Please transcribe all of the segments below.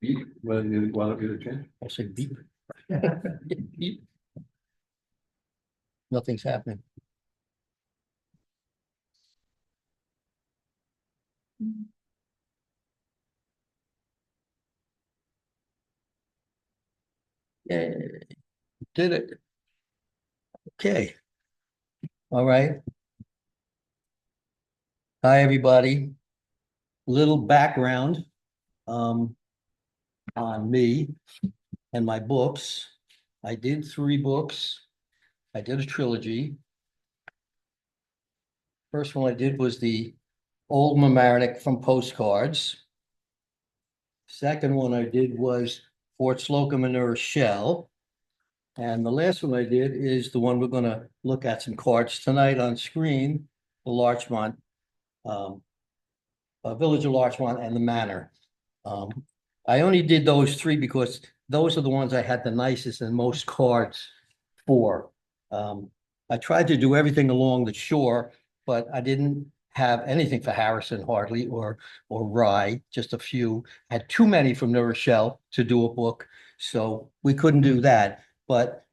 Beep, why don't you get a chance? I said beep. Beep. Nothing's happening. Yeah, did it. Okay. All right. Hi, everybody. Little background on me and my books. I did 3 books. I did a trilogy. First one I did was the Old Mamaroneck from Postcards. Second one I did was Fort Slocum and New Rochelle. And the last one I did is the one we're going to look at some cards tonight on screen, the Larchmont, Village of Larchmont and the Manor. I only did those 3 because those are the ones I had the nicest and most cards for. I tried to do everything along the shore, but I didn't have anything for Harrison hardly or Rye, just a few. Had too many from New Rochelle to do a book, so we couldn't do that. But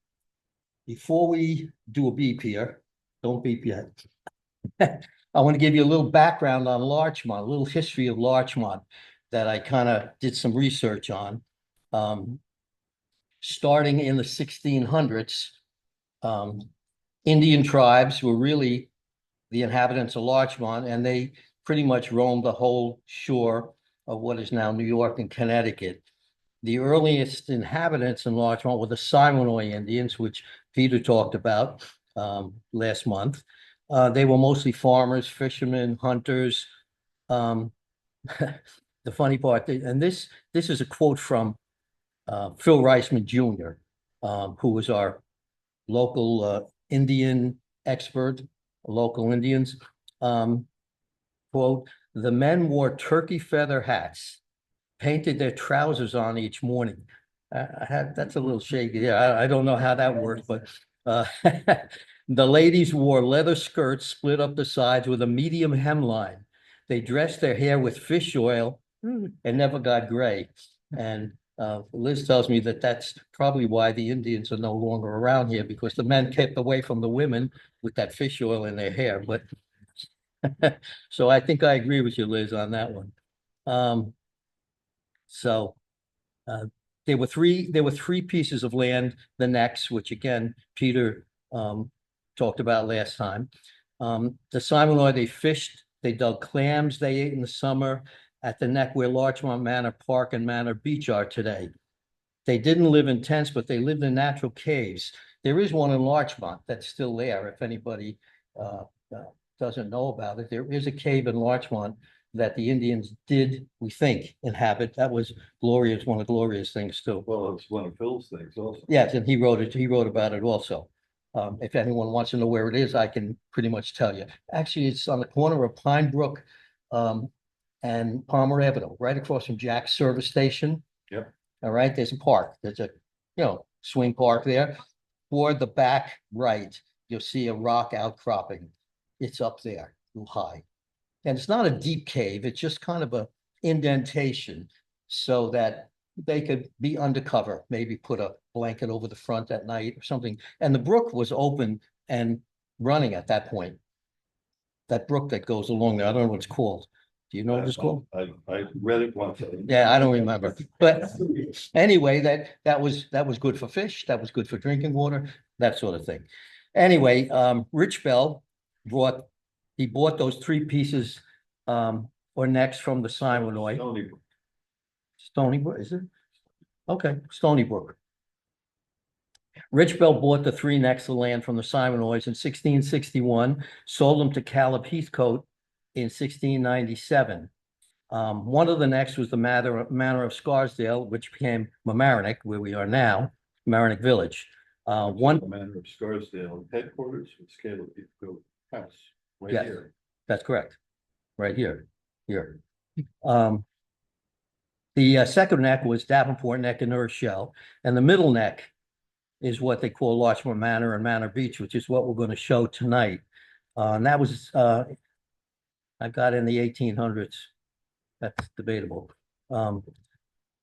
before we do a beep here, don't beep yet. I want to give you a little background on Larchmont, a little history of Larchmont that I kind of did some research on. Starting in the 1600s, Indian tribes were really the inhabitants of Larchmont, and they pretty much roamed the whole shore of what is now New York and Connecticut. The earliest inhabitants in Larchmont were the Mamaroneck Indians, which Peter talked about last month. They were mostly farmers, fishermen, hunters. The funny part, and this is a quote from Phil Reisman Jr., who was our local Indian expert, local Indians. Quote, "The men wore turkey feather hats, painted their trousers on each morning." That's a little shaky. Yeah, I don't know how that works, but the ladies wore leather skirts split up the sides with a medium hemline. They dressed their hair with fish oil and never got gray. And Liz tells me that that's probably why the Indians are no longer around here, because the men kept away from the women with that fish oil in their hair. But so I think I agree with you, Liz, on that one. So there were three pieces of land, the necks, which again, Peter talked about last time. The Mamaroneck, they fished, they dug clams, they ate in the summer at the neck where Larchmont Manor Park and Manor Beach are today. They didn't live in tents, but they lived in natural caves. There is one in Larchmont that's still there. If anybody doesn't know about it, there is a cave in Larchmont that the Indians did, we think, inhabit. That was Gloria's, one of Gloria's things too. Well, it's one of Phil's things also. Yes, and he wrote about it also. If anyone wants to know where it is, I can pretty much tell you. Actually, it's on the corner of Pine Brook and Palmer Avenue, right across from Jack's service station. Yep. All right, there's a park. There's a, swing park there. Toward the back right, you'll see a rock outcropping. It's up there, a little high. And it's not a deep cave, it's just kind of a indentation so that they could be undercover, maybe put a blanket over the front at night or something. And the brook was open and running at that point. That brook that goes along there, I don't know what it's called. Do you know what it's called? I read it once. Yeah, I don't remember. But anyway, that was good for fish, that was good for drinking water, that sort of thing. Anyway, Rich Bell bought those 3 pieces or necks from the Mamaroneck. Stony Brook, is it? Okay, Stony Brook. Rich Bell bought the 3 necks of land from the Mamaroneck in 1661, sold them to Caleb Heathcote in 1697. One of the necks was the Manor of Scarsdale, which became Mamaroneck, where we are now, Mamaroneck Village. The Manor of Scarsdale headquarters with Caleb Heathcote house right here. That's correct. Right here. The second neck was Davenport Neck in New Rochelle, and the middle neck is what they call Larchmont Manor and Manor Beach, which is what we're going to show tonight. And that was I got in the 1800s. That's debatable. Um,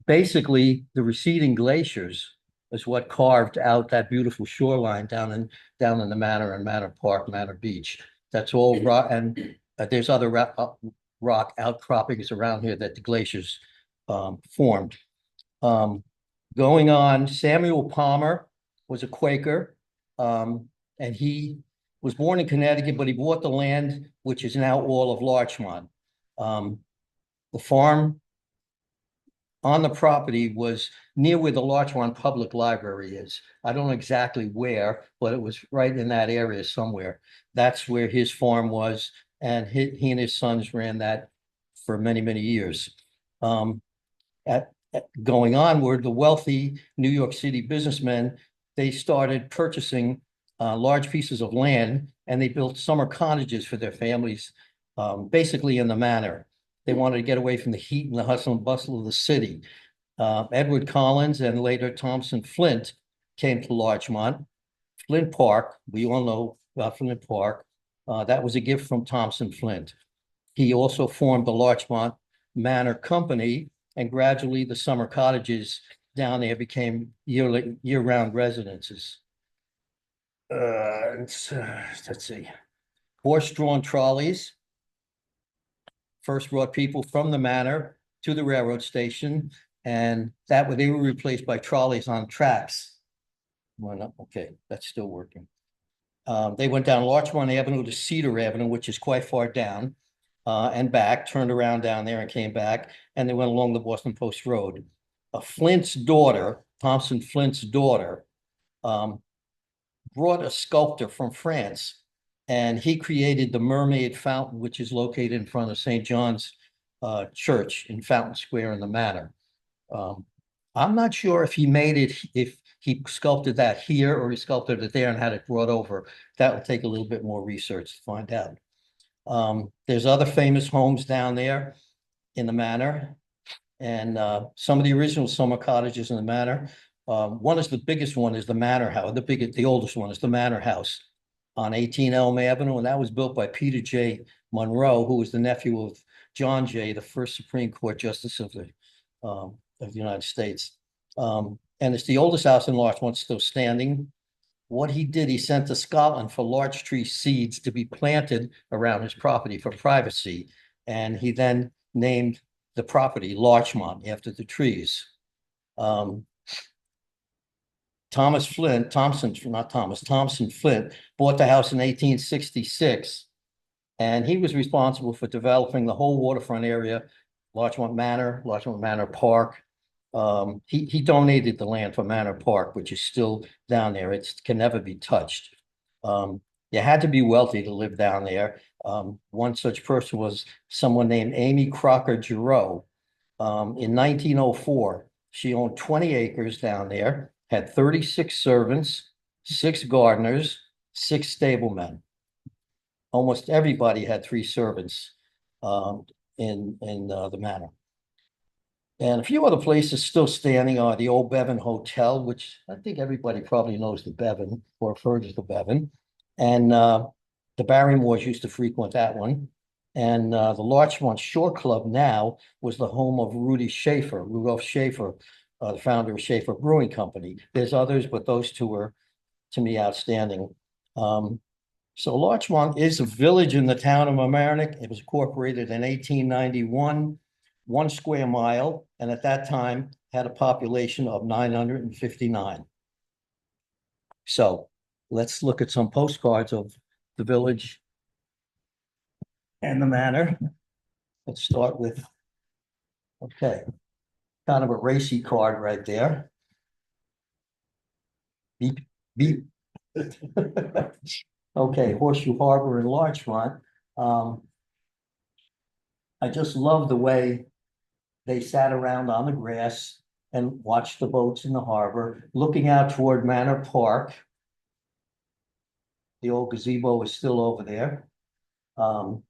basically, the receding glaciers is what carved out that beautiful shoreline down in the Manor and Manor Park, Manor Beach. That's all rock, and there's other rock outcroppings around here that the glaciers formed. Um, going on, Samuel Palmer was a Quaker, and he was born in Connecticut, but he bought the land, which is now all of Larchmont. The farm on the property was near where the Larchmont Public Library is. I don't know exactly where, but it was right in that area somewhere. That's where his farm was, and he and his sons ran that for many, many years. Going onward, the wealthy New York City businessmen, they started purchasing large pieces of land, and they built summer cottages for their families, basically in the manor. They wanted to get away from the heat and the hustle and bustle of the city. Edward Collins and later Thompson Flint came to Larchmont. Flint Park, we all know about Flint Park. That was a gift from Thompson Flint. He also formed the Larchmont Manor Company, and gradually the summer cottages down there became year-round residences. Let's see. Horse-drawn trolleys first brought people from the manor to the railroad station, and they were replaced by trolleys on tracks. Well, okay, that's still working. They went down Larchmont Avenue to Cedar Avenue, which is quite far down, and back, turned around down there and came back, and they went along the Boston Post Road. Flint's daughter, Thompson Flint's daughter, brought a sculptor from France, and he created the Mermaid Fountain, which is located in front of St. John's Church in Fountain Square in the Manor. I'm not sure if he made it, if he sculpted that here or he sculpted it there and had it brought over. That will take a little bit more research to find out. There's other famous homes down there in the manor, and some of the original summer cottages in the manor. One is the biggest one is the Manor House. The oldest one is the Manor House on 18 Elm Avenue, and that was built by Peter J. Monroe, who was the nephew of John Jay, the first Supreme Court Justice of the United States. And it's the oldest house in Larchmont still standing. What he did, he sent to Scotland for larch tree seeds to be planted around his property for privacy. And he then named the property Larchmont after the trees. Thompson Flint bought the house in 1866. And he was responsible for developing the whole waterfront area, Larchmont Manor Park. He donated the land for Manor Park, which is still down there. It can never be touched. You had to be wealthy to live down there. One such person was someone named Amy Crocker Giroux. In 1904, she owned 20 acres down there, had 36 servants, 6 gardeners, 6 stablemen. Almost everybody had 3 servants in the manor. And a few other places still standing are the old Bevan Hotel, which I think everybody probably knows the Bevan or refers to the Bevan. And the Barrymores used to frequent that one. And the Larchmont Shore Club now was the home of Rudolph Schaefer, the founder of Schaefer Brewing Company. There's others, but those 2 are, to me, outstanding. So Larchmont is a village in the town of Mamaroneck. It was incorporated in 1891. 1 square mile, and at that time had a population of 959. So let's look at some postcards of the village and the manor. Let's start with, okay, kind of a racy card right there. Beep, beep. Okay, Horseshoe Harbor in Larchmont. I just love the way they sat around on the grass and watched the boats in the harbor, looking out toward Manor Park. The old gazebo is still over there. And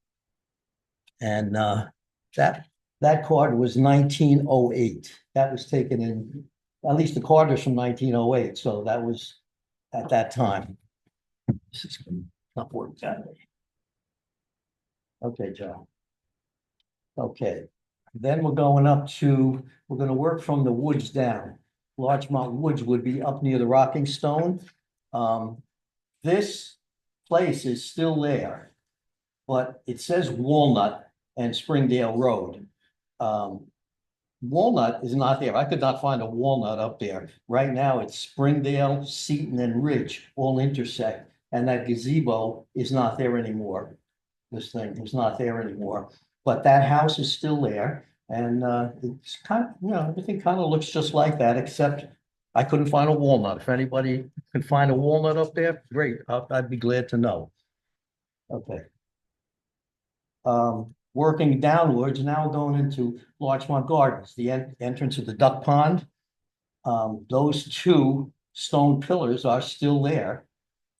that card was 1908. That was taken in, at least the card was from 1908. So that was at that time. This is not work that way. Okay, John. Okay. Then we're going up to, we're gonna work from the woods down. Larchmont Woods would be up near the Rocking Stone. This place is still there, but it says Walnut and Springdale Road. Walnut is not there. I could not find a Walnut up there. Right now, it's Springdale, Seaton, and Ridge all intersect, and that gazebo is not there anymore. This thing is not there anymore, but that house is still there, and it's kind of, everything kind of looks just like that, except I couldn't find a walnut. If anybody could find a walnut up there, great. I'd be glad to know. Okay. Working downwards, now going into Larchmont Gardens, the entrance of the duck pond. Those two stone pillars are still there.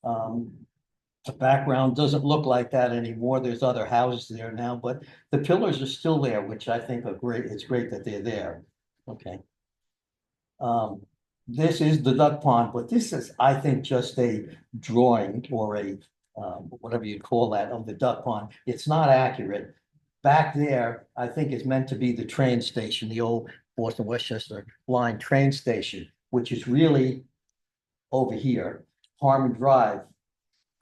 The background doesn't look like that anymore. There's other houses there now, but the pillars are still there, which I think are great. It's great that they're there. Okay. This is the duck pond, but this is, I think, just a drawing or a whatever you call that of the duck pond. It's not accurate. Back there, I think is meant to be the train station, the old Boston Westchester line train station, which is really over here. Harmon Drive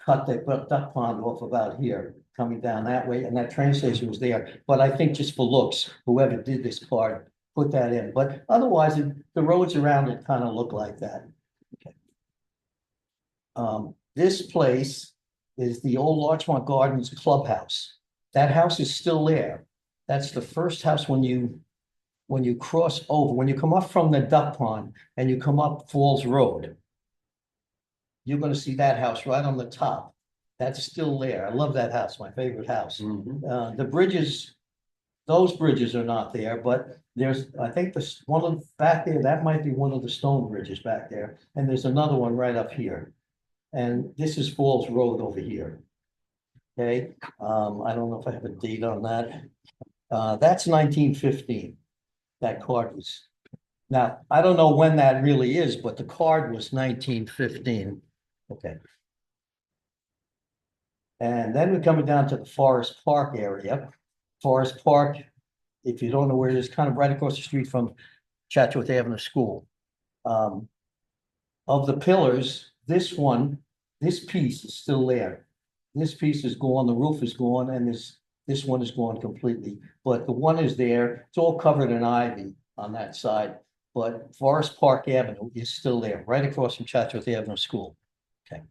cut the duck pond off about here, coming down that way, and that train station was there. But I think just for looks, whoever did this part put that in. But otherwise, the roads around it kind of look like that. Okay. This place is the old Larchmont Gardens clubhouse. That house is still there. That's the first house when you cross over, when you come up from the duck pond and you come up Falls Road. You're gonna see that house right on the top. That's still there. I love that house, my favorite house. The bridges, those bridges are not there, but there's, I think this one of back there, that might be one of the stone bridges back there. And there's another one right up here. And this is Falls Road over here. Okay, I don't know if I have a date on that. That's 1915. That card was. Now, I don't know when that really is, but the card was 1915. Okay. And then we're coming down to the Forest Park area. Forest Park, if you don't know where it is, kind of right across the street from Chatsworth Avenue School. Of the pillars, this piece is still there. This piece is gone, the roof is gone, and this one is gone completely. But the one is there, it's all covered in ivy on that side. But Forest Park Avenue is still there, right across from Chatsworth Avenue School. Okay.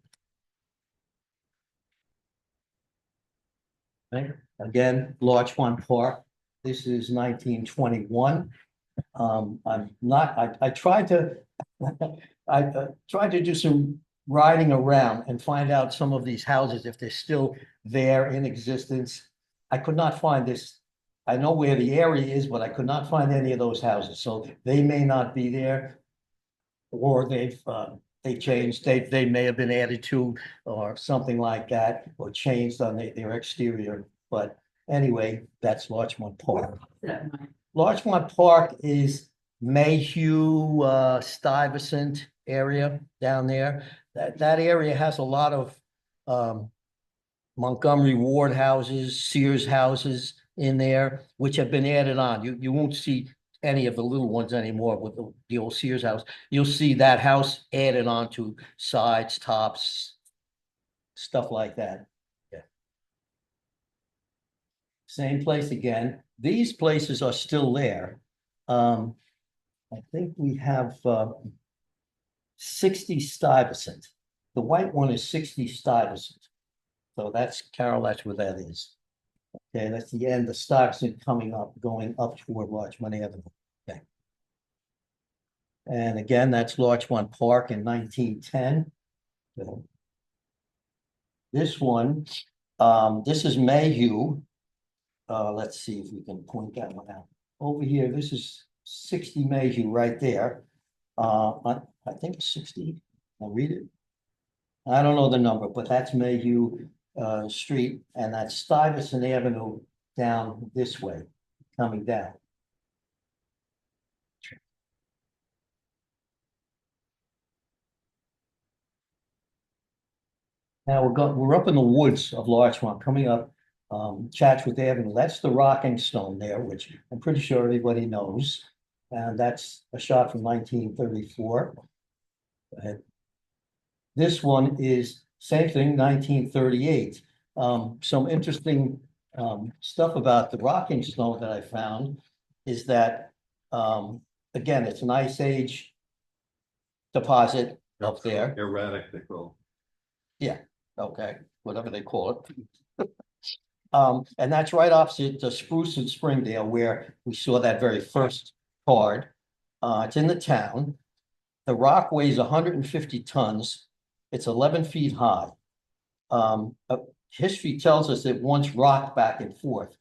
Okay. Again, Larchmont Park. This is 1921. I tried to tried to do some riding around and find out some of these houses, if they're still there in existence. I could not find this. I know where the area is, but I could not find any of those houses. So they may not be there, or they've changed. They may have been added to or something like that, or changed on their exterior. But anyway, that's Larchmont Park. Larchmont Park is Mayhew, Stuyvesant area down there. That area has a lot of Montgomery Ward houses, Sears houses in there, which have been added on. You won't see any of the little ones anymore with the old Sears house. You'll see that house added on to sides, tops, stuff like that. Yeah. Same place again. These places are still there. I think we have 60 Stuyvesant. The white one is 60 Stuyvesant. So that's, Carol, that's where that is. Okay, that's the end, the Stuyvesant coming up, going up toward Larchmont Avenue. Okay. And again, that's Larchmont Park in 1910. Okay. This one, this is Mayhew. Let's see if we can point that one out. Over here, this is 60 Mayhew right there. I think it's 60. I'll read it. I don't know the number, but that's Mayhew Street, and that's Stuyvesant Avenue down this way, coming down. Now we're up in the woods of Larchmont, coming up Chatsworth Avenue, that's the rocking stone there, which I'm pretty sure everybody knows. And that's a shot from 1934. This one is same thing, 1938. Some interesting stuff about the rocking stone that I found is that again, it's an Ice Age deposit up there. Erratic, they call. Yeah, okay, whatever they call it. And that's right opposite the Spruce and Springdale where we saw that very first card. It's in the town. The rock weighs 150 tons. It's 11 feet high. History tells us it once rocked back and forth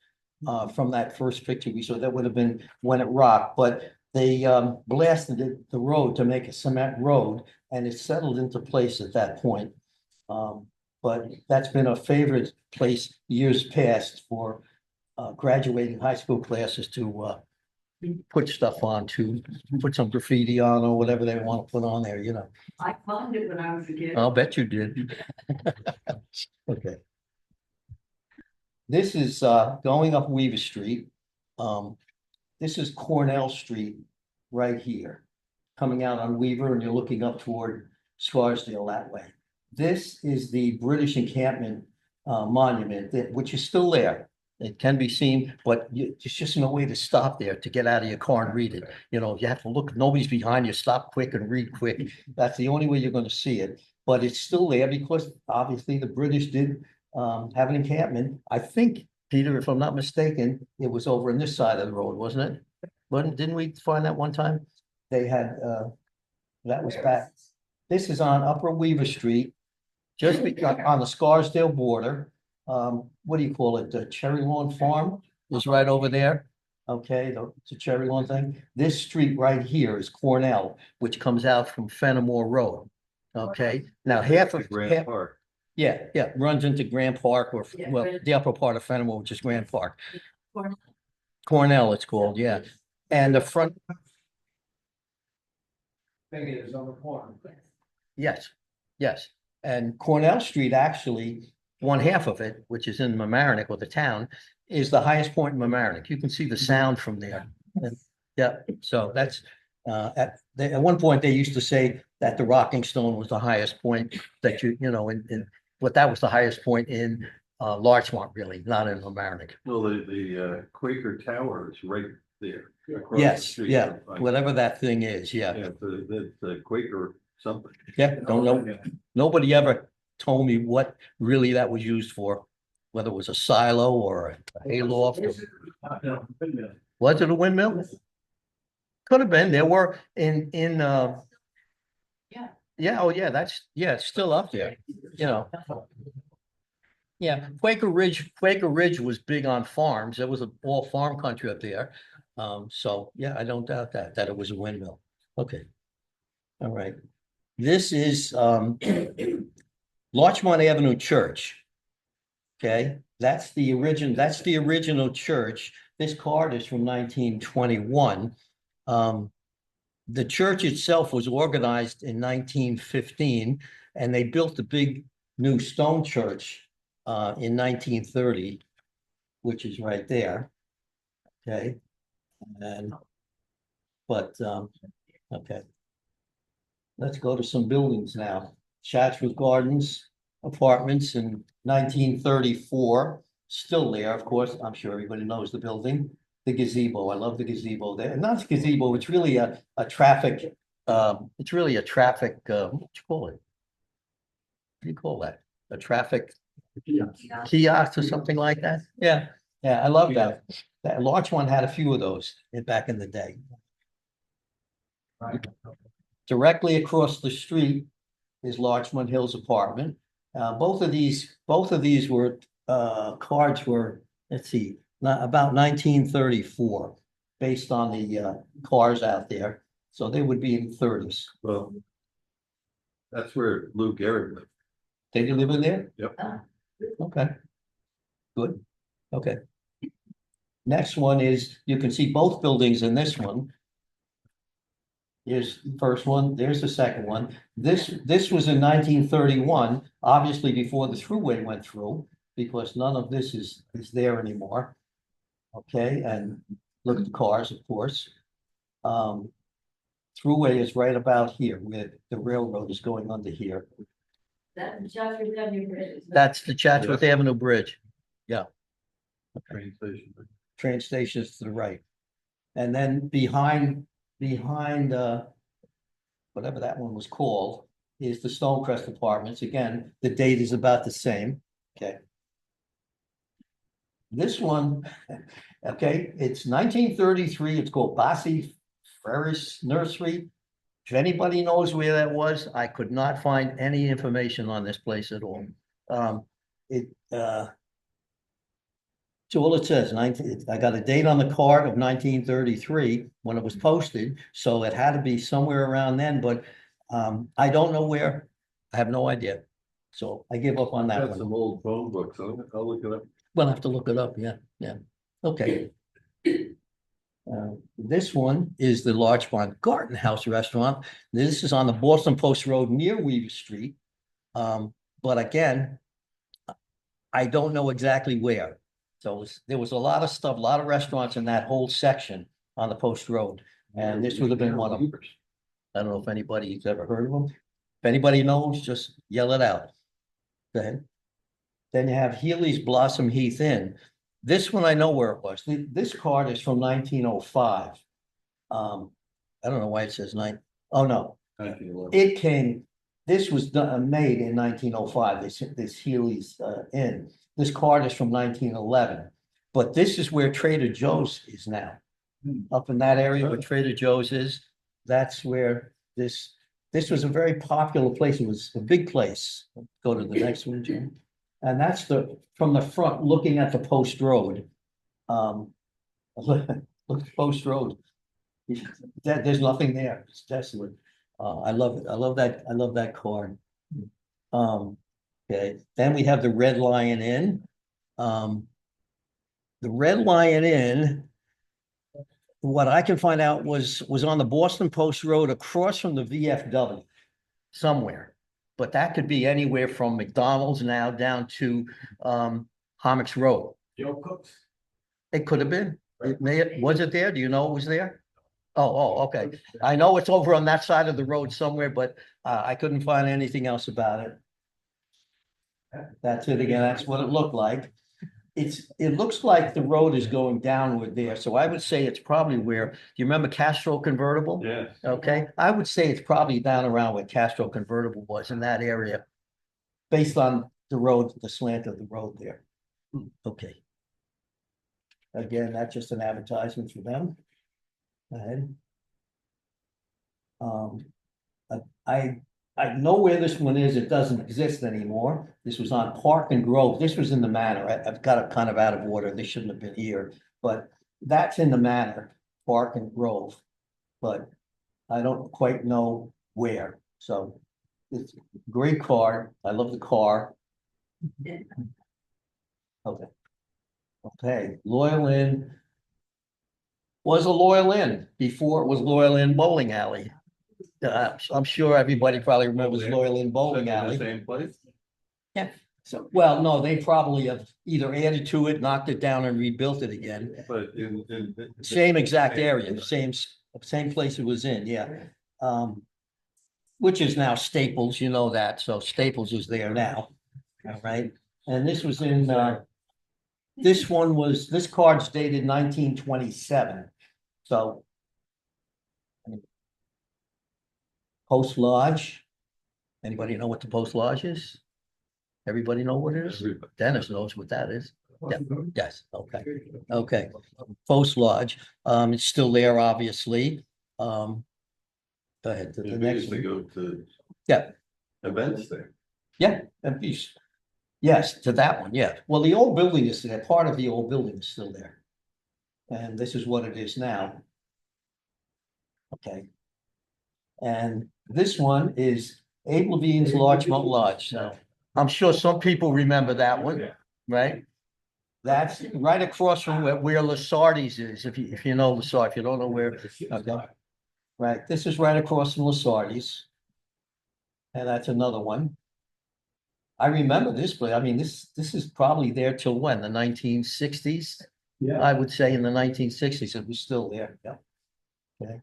from that first picture we saw. That would have been when it rocked, but they blasted the road to make a cement road and it settled into place at that point. But that's been a favorite place years past for graduating high school classes to put stuff on, to put some graffiti on or whatever they want to put on there, you know. I climbed it when I was a kid. I'll bet you did. Okay. This is going up Weaver Street. This is Cornell Street right here. Coming out on Weaver and you're looking up toward Scarsdale that way. This is the British encampment monument which is still there. It can be seen, but there's just no way to stop there to get out of your car and read it. You know, you have to look, nobody's behind you, stop quick and read quick. That's the only way you're going to see it. But it's still there because obviously the British did have an encampment. I think, Peter, if I'm not mistaken, it was over on this side of the road, wasn't it? Didn't we find that one time? They had, that was back. This is on Upper Weaver Street, just on the Scarsdale border. What do you call it? The Cherry Lawn Farm is right over there. Okay, it's a Cherry Lawn thing. This street right here is Cornell, which comes out from Fenimore Road. Okay, now half of Grand Park. Yeah, runs into Grand Park or well, the upper part of Fenimore, which is Grand Park. Cornell, it's called, yeah. And the front. Maybe it is on the corner. Yes, yes. And Cornell Street, actually, one half of it, which is in Mamaroneck or the town, is the highest point in Mamaroneck. You can see the sound from there. And, yeah, so that's at one point they used to say that the Rocking Stone was the highest point that you know, but that was the highest point in Larchmont, really, not in Mamaroneck. Well, the Quaker Tower is right there. across the Yes, street. yeah, Like, whatever that thing is, yeah. Yeah, the Quaker something. Yeah, don't know. Nobody ever told me what really that was used for, whether it was a silo or a hayloft. Was it a windmill? Could have been. There were in Yeah. yeah, oh yeah, it's still up there, you know. Yeah, Quaker Ridge was big on farms. It was all farm country up there. So yeah, I don't doubt that it was a windmill. Okay. All right. This is Larchmont Avenue Church. Okay, that's the original church. This card is from 1921. The church itself was organized in 1915, and they built the big new stone church in 1930, which is right there. Okay, okay. Let's go to some buildings now. Chatsworth Gardens Apartments in 1934, still there, of course. I'm sure everybody knows the building. The gazebo, I love the gazebo there. And not the gazebo, it's really a traffic, what you call it? What do you call that? A traffic kiosk or something like that? Yeah, I love that. That Larchmont had a few of those back in the day. Directly across the street is Larchmont Hills apartment. Both of these were cards were, let's see, about 1934, based on the cars out there. So they would be in the 30s. Well, that's where Lou Gehrig lived. Did you live in there? Yep. Okay. Good. Okay. Next one is, you can see both buildings in this one. Here's the first one, there's the second one. This was in 1931, obviously before the thruway went through. because none of this is there anymore. Okay, and look at the cars, of course. Thruway is right about here, where the railroad is going under here. That Chatsworth Avenue Bridge. That's the Chatsworth Avenue Bridge. Train station. Train station is to the right. And then behind, whatever that one was called, is the Stonecrest Apartments. Again, the date is about the same, okay? This one, okay, it's 1933, it's called Bassi Ferris Nursery. If anybody knows where that was, I could not find any information on this place at all. So all it says, I got a date on the card of 1933 when it was posted, so it had to be somewhere around then, but I don't know where. I have no idea. So I give up on that Got one. some old phone books, I'll look it up. We'll have to look it up, yeah. Okay. This one is the Larchmont Garden House Restaurant. This is on the Boston Post Road near Weaver Street. But again, I don't know exactly where. So there was a lot of stuff, a lot of restaurants in that whole section on the Post Road. And this would have been one of them. I don't know if anybody's ever heard of them. If anybody knows, just yell it out. Go ahead. Then you have Healy's Blossom Heath Inn. This one I know where it was. This card is from 1905. I don't know why it says oh no, 1911. it came, this was made in 1905, this Healy's Inn. This card is from 1911, but this is where Trader Joe's is now. Up in that area where Trader Joe's is, that's where this was a very popular place. It was a big place. Go to the next one, Jim. And that's from the front, looking at the Post Road. Look at Post Road. There's nothing there. It's desolate. I love it. I love that card. Okay, then we have the Red Lion Inn. The Red Lion Inn, what I can find out was on the Boston Post Road across from the VFW somewhere. But that could be anywhere from McDonald's now down to Homicks Road. Joe Cooks. It could have been. Was it there? Do you know it was there? Oh, okay. I know it's over on that side of the road somewhere, but I couldn't find anything else about it. That's it again. That's what it looked like. It looks like the road is going downward there. So I would say it's probably where, do you remember Castro Convertible? Yeah. Okay, I would say it's probably down around where Castro Convertible was in that area. Based on the road, the slant of the road there. Okay. Again, that's just an advertisement for them. Go ahead. I know where this one is. It doesn't exist anymore. This was on Park and Grove. This was in the Manor. I've got it kind of out of order. They shouldn't have been here, but that's in the Manor, Park and Grove. But I don't quite know where. So it's a great car. I love the car. Okay. Okay, Loyal Inn was a Loyal Inn before it was Loyal Inn Bowling Alley. I'm sure everybody probably remembers Loyal Inn Bowling Alley. Same place? Yeah, so, well, no, they probably have either added to it, knocked it down and rebuilt it again. But Same exact area, same place it was in, yeah. Which is now Staples, you know that, so Staples is there now, all right? And this was in, this card's dated 1927, so. Post Lodge. Anybody know what the Post Lodge is? Everybody know what it is? Everybody. Dennis knows what that is. Yeah. Yes, okay. Post Lodge, it's still there, obviously. Go ahead to the we next used to one. go to Yeah, events there. yeah, and yes, to that one, yeah. Well, the old building is there, part of the old building is still there. And this is what it is now. Okay. And this one is Abe Levine's Larchmont Lodge. So I'm sure some people remember that one, right? That's right across from where Lasardi's is, if you know Lasardi, if you don't know where. Okay. Right, this is right across from Lasardi's. And that's another one. I remember this place. I mean, this is probably there till when? The 1960s? Yeah. I would say in the 1960s, it was still there. Yeah. Okay.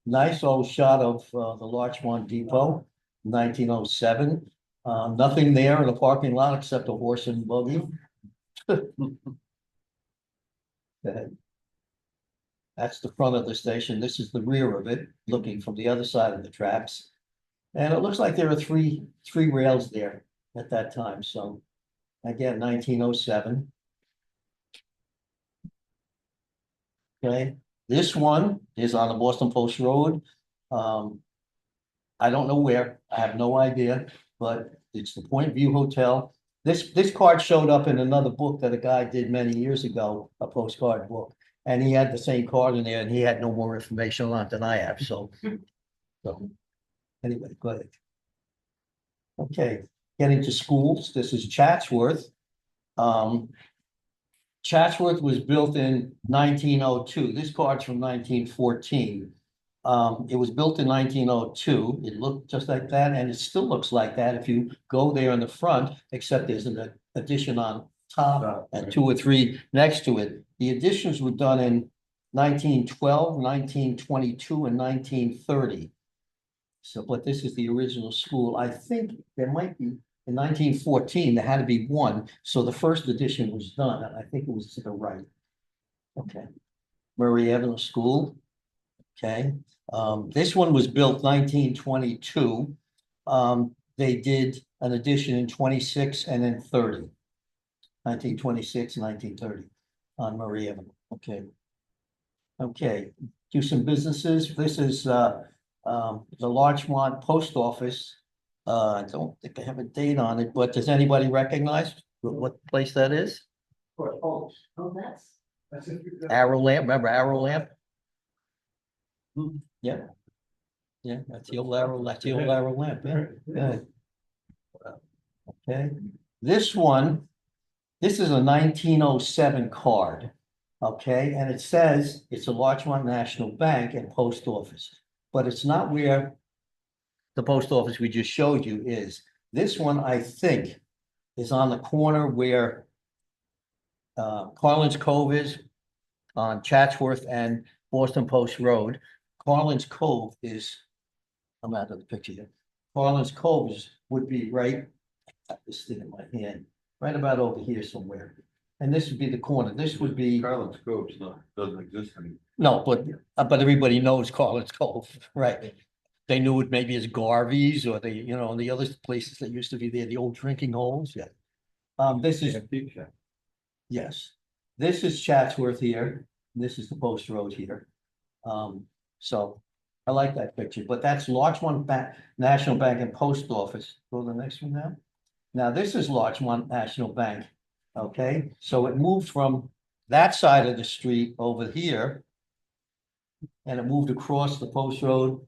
Nice old shot of the Larchmont Depot, 1907. Nothing there in the parking lot except a horse and buggy. Okay. That's the front of the station. This is the rear of it, looking from the other side of the tracks. And it looks like there are three rails there at that time. So again, 1907. Okay, this one is on the Boston Post Road. I don't know where, I have no idea, but it's the Point View Hotel. This card showed up in another book that a guy did many years ago, a postcard book. And he had the same card in there and he had no more information on it than I have, so. So, anyway, go ahead. Okay, getting to schools, this is Chatsworth. Chatsworth was built in 1902. This card's from 1914. It was built in 1902. It looked just like that, and it still looks like that if you go there in the front, except there's an addition on top and 2 or 3 next to it. The additions were done in 1912, 1922, and 1930. So, but this is the original school. I think there might be, in 1914, there had to be one. So the first edition was done, and I think it was to the right. Okay. Murray Avenue School. Okay. This one was built 1922. They did an addition in 26 and then 30. 1926, 1930 on Murray Avenue. Okay. Okay, do some businesses. This is the Larchmont Post Office. I don't think I have a date on it, but does anybody recognize what place that is? Oh, that's. Arrow Lamp, remember Arrow Lamp? Yeah. Yeah, that's the old Arrow, that's the old Arrow Lamp, yeah. Good. Okay, this one, this is a 1907 card. Okay, and it says it's a Larchmont National Bank and Post Office, but it's not where the post office we just showed you is. This one, I think, is on the corner where Carlin's Cove is on Chatsworth and Boston Post Road. Carlin's Cove is, I'm out of the picture here. Carlin's Cove would be right, I got this thing in my hand, right about over here somewhere. And this would be the corner. This would be, Carlin's Cove's not, doesn't exist anymore. no, but everybody knows Carlin's Cove, right? They knew it maybe as Garvey's or the, you know, the other places that used to be there, the old drinking holes, yeah. This is, Antique shop. yes, this is Chatsworth here. This is the Post Road here. So I like that picture, but that's Larchmont Bank, National Bank and Post Office. Go to the next one now. Now, this is Larchmont National Bank. Okay, so it moved from that side of the street over here. And it moved across the Post Road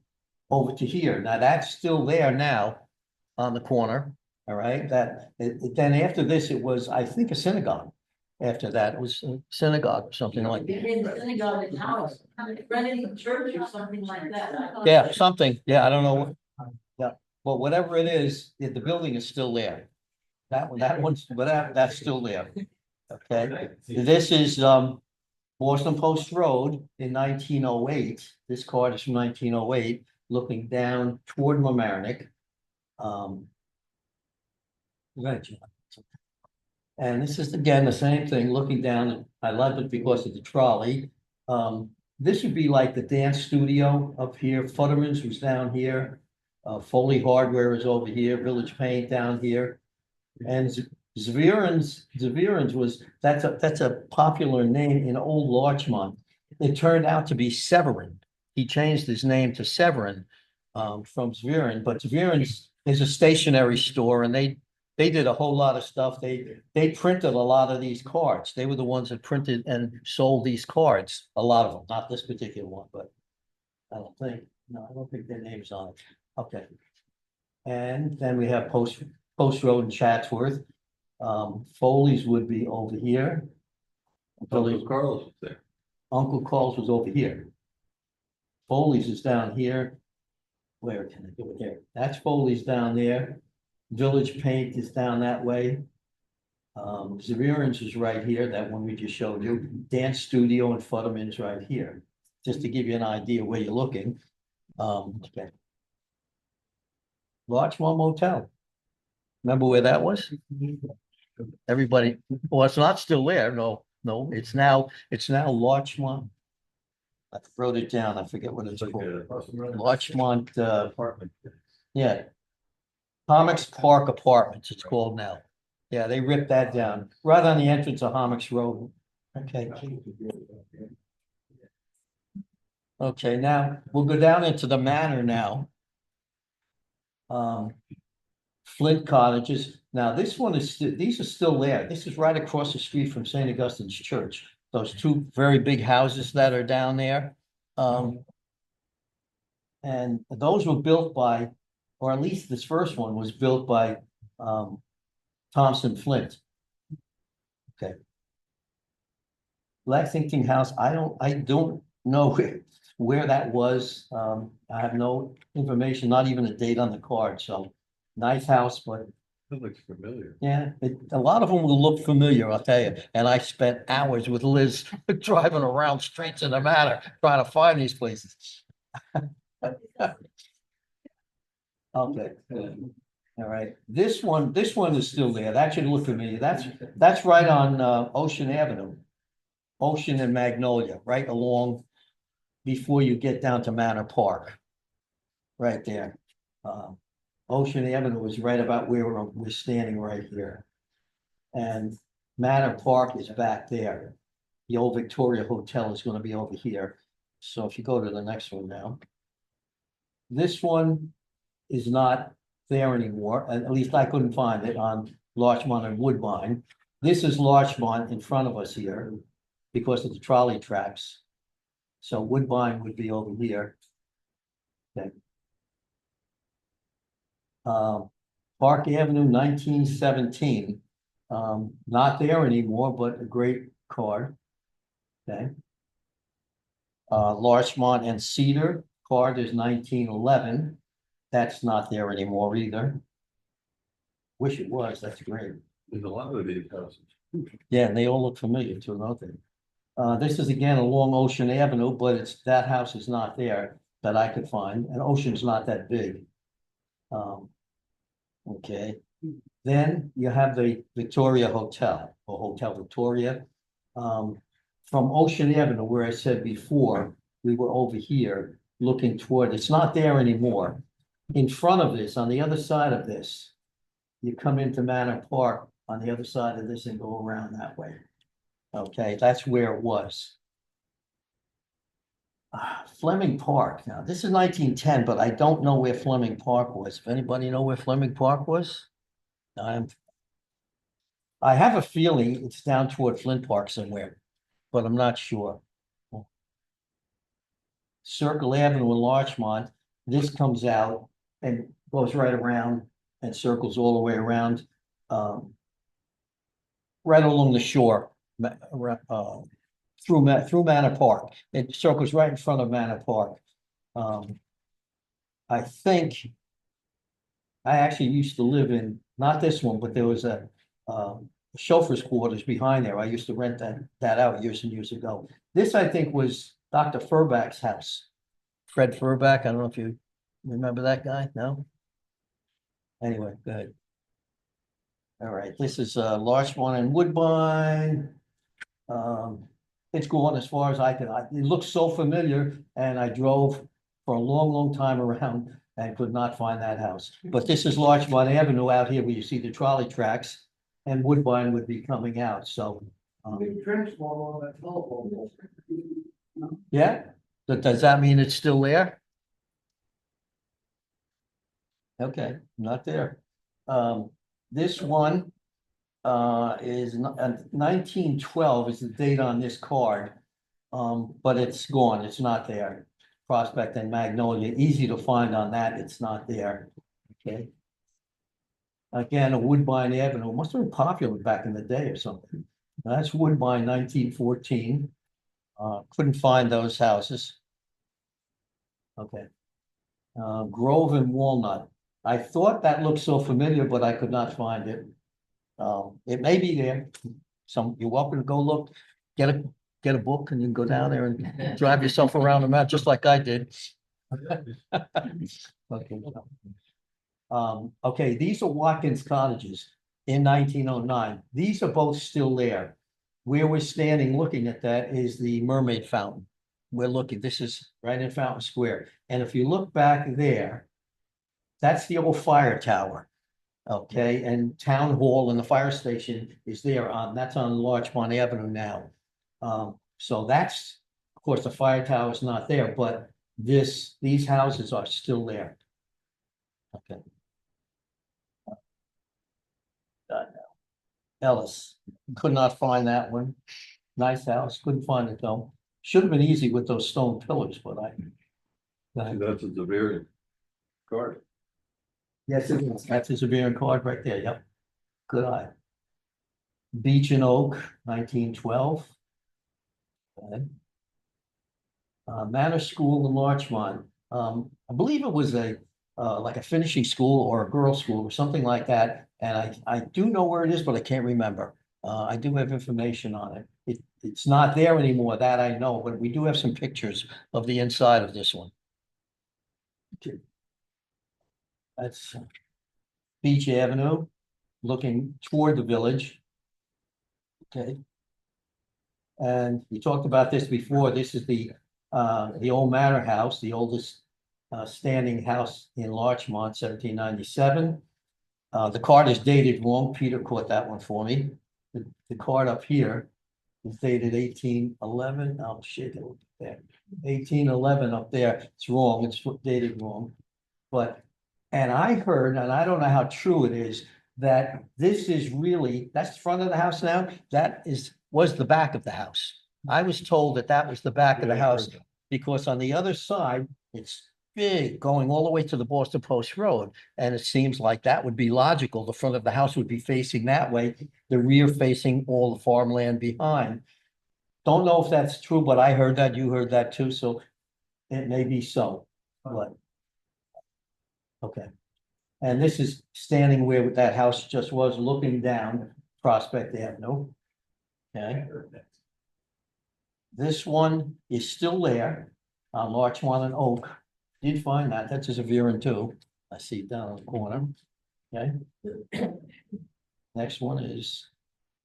over to here. Now, that's still there now on the corner. All right, then after this, it was, I think, a synagogue. After that, it was a synagogue or something like that. Became the synagogue and house, renting the church or something like that. I thought- Yeah, something. Yeah, I don't know. Yeah, but whatever it is, the building is still there. That one's, but that's still there. Okay, this is Boston Post Road in 1908. This card is from 1908, looking down toward Mamaroneck. Right. And this is again the same thing, looking down. I love it because of the trolley. This would be like the dance studio up here. Futterman's was down here. Foley Hardware is over here. Village Paint down here. And Zvirin's was, that's a popular name in Old Larchmont. It turned out to be Severin. He changed his name to Severin from Zvirin, but Zvirin's is a stationery store and they did a whole lot of stuff. They printed a lot of these cards. They were the ones that printed and sold these cards, a lot of them, not this particular one, but I don't think their name's on it. Okay. And then we have Post Road in Chatsworth. Foley's would be over here. Uncle Carl's was there. Uncle Carl's was over here. Foley's is down here. Where can I do it here? That's Foley's down there. Village Paint is down that way. Zavirians is right here, that one we just showed you. Dance Studio and Futterman's right here, just to give you an idea where you're looking. Okay. Larchmont Motel. Remember where that was? Everybody, well, it's not still there. No, it's now Larchmont. I wrote it down. I forget what it's It's like called. a Larchmont, apartment. yeah. Comics Park Apartments, it's called now. Yeah, they ripped that down right on the entrance of Homix Road. Okay. Okay, now we'll go down into the manor now. Flint Cottages. Now, this one is, these are still there. This is right across the street from St. Augustine's Church. Those two very big houses that are down there. And those were built by, or at least this first one was built by Thompson Flint. Okay. Lexington House, I don't know where that was. I have no information, not even a date on the card, so nice house, but That looks familiar. yeah, a lot of them will look familiar, I'll tell you. And I spent hours with Liz driving around streets in the manor trying to find these places. Okay. All right, this one is still there. That should look familiar. That's right on Ocean Avenue. Ocean and Magnolia, right along before you get down to Manor Park. Right there. Ocean Avenue is right about where we're standing right here. And Manor Park is back there. The old Victoria Hotel is going to be over here. So if you go to the next one now. This one is not there anymore. At least I couldn't find it on Larchmont and Woodbine. This is Larchmont in front of us here because of the trolley tracks. So Woodbine would be over here. Okay. Park Avenue, 1917. Not there anymore, but a great card. Okay. Larchmont and Cedar, card is 1911. That's not there anymore either. Wish it was, that's great. There's a lot of these houses. Yeah, and they all look familiar too, don't they? This is again along Ocean Avenue, but that house is not there that I could find, and Ocean's not that big. Okay, then you have the Victoria Hotel, or Hotel Victoria. From Ocean Avenue, where I said before, we were over here looking toward, it's not there anymore. In front of this, on the other side of this, you come into Manor Park on the other side of this and go around that way. Okay, that's where it was. Fleming Park. Now, this is 1910, but I don't know where Fleming Park was. If anybody know where Fleming Park was? I have a feeling it's down toward Flint Park somewhere, but I'm not sure. Circle Avenue in Larchmont. This comes out and goes right around and circles all the way around, right along the shore, through Manor Park. It circles right in front of Manor Park. I think I actually used to live in, not this one, but there was a chauffeur's quarters behind there. I used to rent that out years and years ago. This, I think, was Dr. Furback's house. Fred Furback, I don't know if you remember that guy, no? Anyway, go ahead. All right, this is Larchmont and Woodbine. It's gone as far as I can. It looks so familiar, and I drove for a long, long time around and could not find that house. But this is Larchmont Avenue out here where you see the trolley tracks, and Woodbine would be coming out. So, yeah. So does that mean it's still there? Okay, not there. This one is 1912 is the date on this card. But it's gone, it's not there. Prospect and Magnolia, easy to find on that, it's not there. Okay. Again, a Woodbine Avenue, must have been popular back in the day or something. That's Woodbine, 1914. Couldn't find those houses. Okay. Grove and Walnut. I thought that looked so familiar, but I could not find it. It may be there. You're welcome to go look, get a book and you can go down there and drive yourself around the map, just like I did. Okay. Okay, these are Watkins cottages in 1909. These are both still there. Where we're standing looking at that is the Mermaid Fountain. We're looking, this is right in Fountain Square. And if you look back there, that's the old fire tower. Okay, and Town Hall and the fire station is there that's on Larchmont Avenue now. So that's, of course, the fire tower is not there, but these houses are still there. Okay. Ellis, could not find that one. Nice house, couldn't find it though. Should have been easy with those stone pillars, but See, that's a Zavarian card. yes, it is. That's a Severian card right there, yep. Good eye. Beech and Oak, 1912. Okay. Manor School in Larchmont. I believe it was like a finishing school or a girls' school or something like that. And I do know where it is, but I can't remember. I do have information on it. It's not there anymore, that I know, but we do have some pictures of the inside of this one. Okay. That's Beach Avenue, looking toward the village. Okay. And we talked about this before. This is the old manor house, the oldest standing house in Larchmont, 1797. The card is dated wrong. Peter caught that one for me. The card up here is dated 1811. Oh, shit, look at that. 1811 up there. It's wrong. It's dated wrong. But, and I heard, and I don't know how true it is, that this is really, that's the front of the house now. That was the back of the house. I was told that was the back of the house because on the other side, it's big, going all the way to the Boston Post Road. And it seems like that would be logical. The front of the house would be facing that way, the rear facing all the farmland behind. Don't know if that's true, but I heard that, you heard that too, so it may be so, but. Okay. And this is standing where that house just was, looking down Prospect Avenue. Okay. This one is still there on Larchmont and Oak. Did find that. That's a Zavarian too. I see it down in the corner. Okay. Next one is,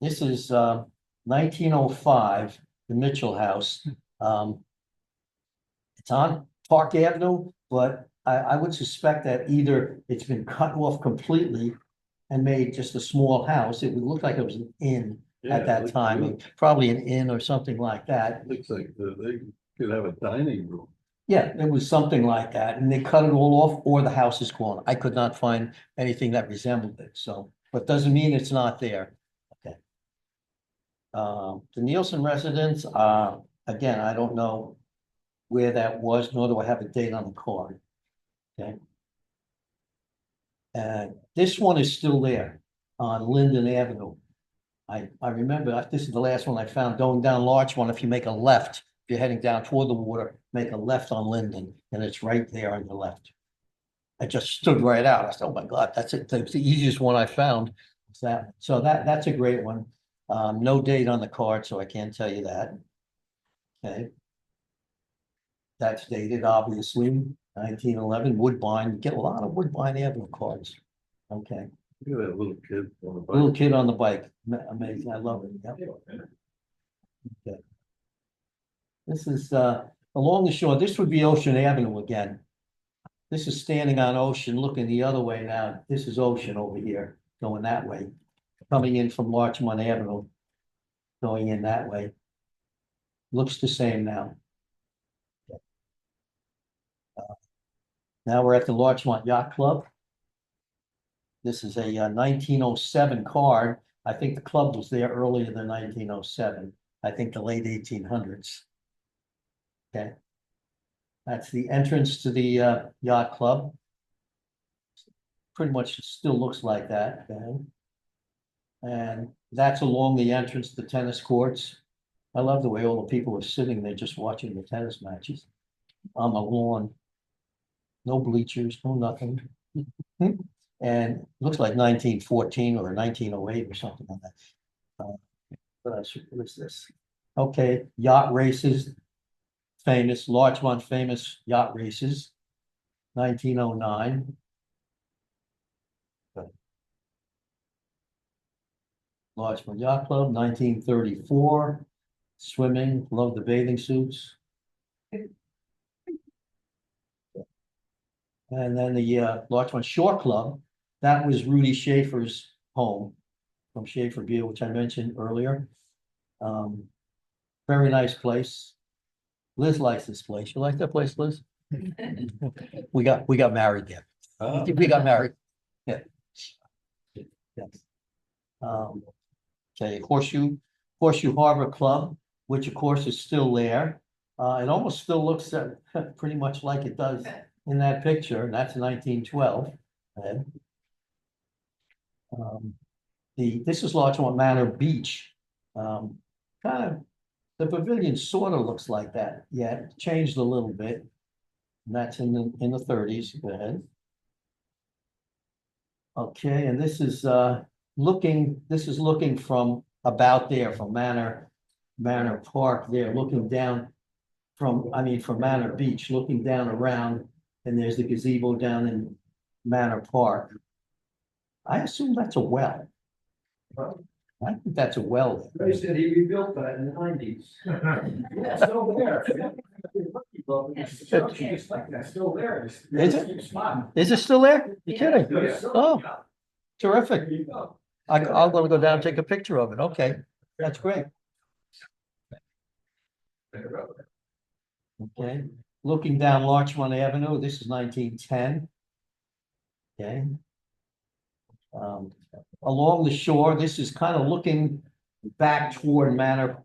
this is 1905, the Mitchell House. It's on Park Avenue, but I would suspect that either it's been cut off completely and made just a small house. It would look like it was an inn at that time, probably an inn or something like that. Looks like they could have a dining room. Yeah, it was something like that, and they cut it all off, or the house is gone. I could not find anything that resembled it, so, but doesn't mean it's not there. Okay. The Nielsen residence, again, I don't know where that was, nor do I have a date on the card. Okay. And this one is still there on Linden Avenue. I remember this is the last one I found going down Larchmont. If you make a left, if you're heading down toward the water, make a left on Linden, and it's right there on the left. I just stood right out. I said, "Oh my God, that's it. That's the easiest one I found." So that's a great one. No date on the card, so I can't tell you that. Okay. That's dated, obviously, 1911, Woodbine. You get a lot of Woodbine Avenue cards. Okay. Look at that little kid on the bike. Little kid on the bike. Amazing. I love it. Yep. Okay. This is along the shore. This would be Ocean Avenue again. This is standing on Ocean, looking the other way now. This is Ocean over here, going that way. Coming in from Larchmont Avenue, going in that way. Looks the same now. Now we're at the Larchmont Yacht Club. This is a 1907 card. I think the club was there earlier than 1907. I think the late 1800s. Okay. That's the entrance to the yacht club. Pretty much still looks like that. Okay. And that's along the entrance to the tennis courts. I love the way all the people are sitting there just watching the tennis matches on the lawn. No bleachers, no nothing. And it looks like 1914 or 1908 or something like that. What is this? Okay, yacht races. Famous, Larchmont famous yacht races, 1909. Larchmont Yacht Club, 1934. Swimming, love the bathing suits. And then the Larchmont Shore Club, that was Rudy Schaefer's home from Schaefer Beer, which I mentioned earlier. Very nice place. Liz likes this place. You like that place, Liz? We got married there. We got married. Yeah. Yes. Okay, Horseshoe Harbor Club, which of course is still there. It almost still looks pretty much like it does in that picture, and that's 1912. This is Larchmont Manor Beach. Kind of, the pavilion sort of looks like that. Yeah, it changed a little bit. And that's in the 30s. Go ahead. Okay, and this is looking from about there, from Manor Park there, looking down from Manor Beach, looking down around, and there's the gazebo down in Manor Park. I assume that's a well. I think that's a well. They said he rebuilt that in the 90s. Yeah, it's still there. It's like that's still there. Is it? Is it still there? You kidding? Oh, terrific. There you go. I'm gonna go down and take a picture of it. Okay, that's great. Okay, looking down Larchmont Avenue, this is 1910. Okay. Along the shore, this is kind of looking back toward Manor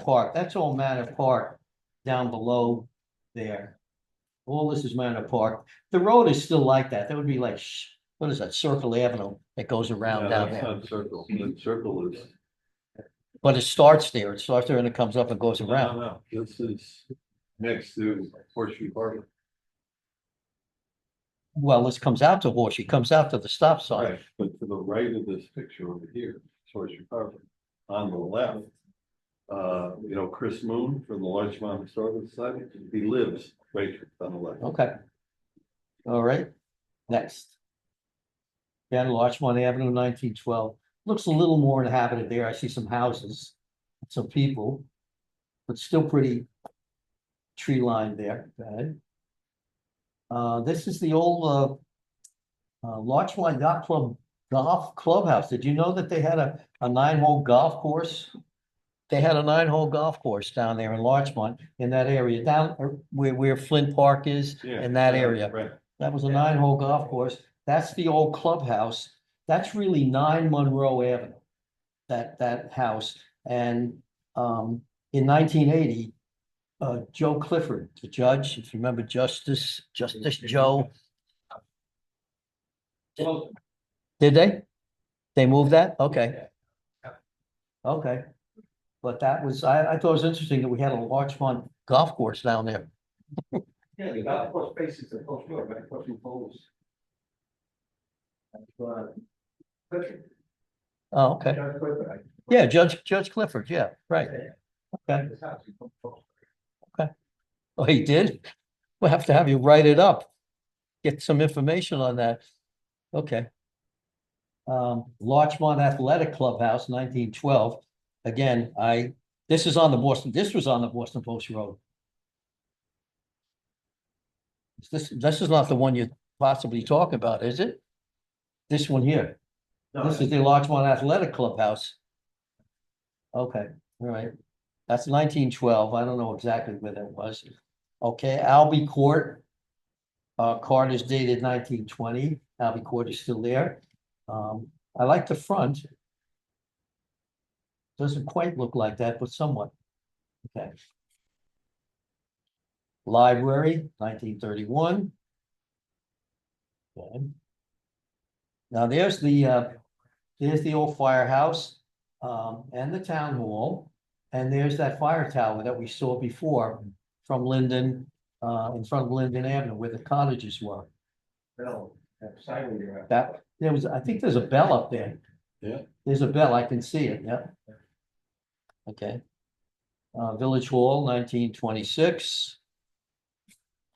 Park. That's all Manor Park down below there. All this is Manor Park. The road is still like that. That would be like, what is that, Circle Avenue that goes around down That's there. not Circle, the Circle is. But it starts there. It starts there and it comes up and goes around. No, this is next to Horseshoe Harbor. Well, this comes out to Horseshoe, comes out to the stop sign. Right, but to the right of this picture over here, is Horseshoe Harbor. On the left, Chris Moon from the Larchmont Historical Society, he lives right on the left. Okay. All right, next. Again, Larchmont Avenue, 1912. Looks a little more inhabited there. I see some houses, some people, but still pretty tree lined there. Go ahead. This is the old Larchmont Yacht Club golf clubhouse. Did you know that they had a 9-hole golf course? They had a 9-hole golf course down there in Larchmont, in that area, down where Flint Park is, Yeah, in that area. Right. That was a 9-hole golf course. That's the old clubhouse. That's really 9 Monroe Avenue, that house. And in 1980, Joe Clifford, the judge, if you remember Justice Joe. Did they? They moved that? Okay. Okay. But that was, I thought it was interesting that we had a Larchmont golf course down there. Yeah, the golf course faces the post road, right, across from poles. Oh, okay. Yeah, Judge Clifford, yeah, right. Okay. Oh, he did? We'll have to have you write it up. Get some information on that. Okay. Larchmont Athletic Clubhouse, 1912. Again, this was on the Boston Post Road. This is not the one you're possibly talking about, is it? This one here. This is the Larchmont Athletic Clubhouse. Okay, all right. That's 1912. I don't know exactly where that was. Okay, Albee Court. Card is dated 1920. Albee Court is still there. I like the front. Doesn't quite look like that, but somewhat. Okay. Library, 1931. Okay. Now there's the old firehouse and the town hall, and there's that fire tower that we saw before from Linden, in front of Linden Avenue, where the cottages were. Siding there. That, there was, I think there's a bell up there. Yeah. There's a bell, I can see it, yeah. Okay. Village Hall, 1926.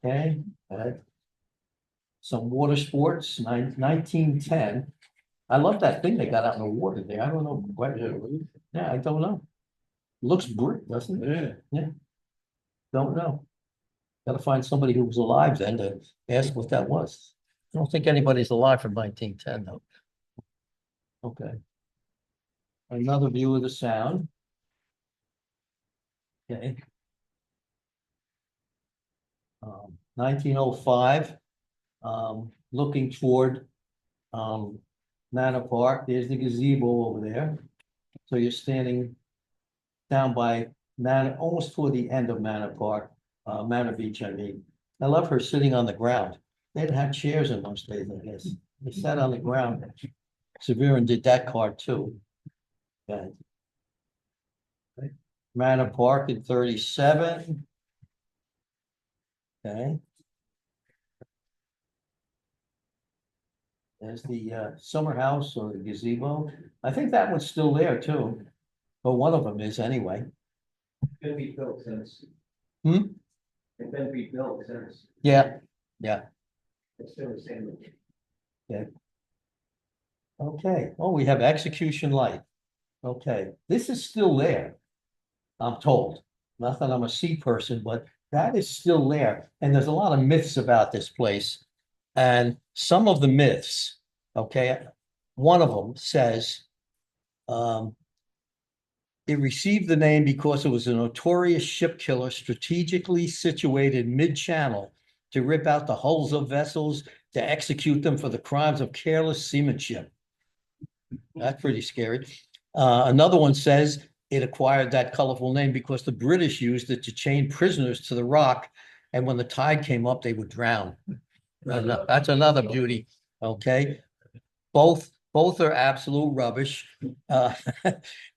Okay, some water sports, 1910. I love that thing they got out in the water there. I don't know what, Yeah, really? yeah, I don't know. Looks brick, doesn't it? Yeah. Don't know. Gotta find somebody who was alive then to ask what that was. I don't think anybody's alive from 1910 though. Okay. Another view of the sound. Okay. 1905, looking toward, Manor Park, there's the gazebo over there. So you're standing down by Manor, almost toward the end of Manor Park, Manor Beach, I mean. I love her sitting on the ground. They didn't have chairs in those days, I guess. They sat on the ground. Severin did that card too. Okay. Manor Park in 37. Okay. There's the summer house or the gazebo. I think that one's still there too. But one of them is anyway. Been rebuilt since. Hmm? It's been rebuilt since. Yeah, It's still the same. okay. Oh, we have execution light. Okay, this is still there. I'm told. Not that I'm a sea person, but that is still there. And there's a lot of myths about this place. And some of the myths, okay, one of them says, it received the name because it was a notorious ship killer strategically situated mid-channel to rip out the hulls of vessels to execute them for the crimes of careless seamanship. That's pretty scary. Another one says it acquired that colorful name because the British used it to chain prisoners to the rock, and when the tide came up, they would drown. That's another beauty, okay? Both are absolute rubbish.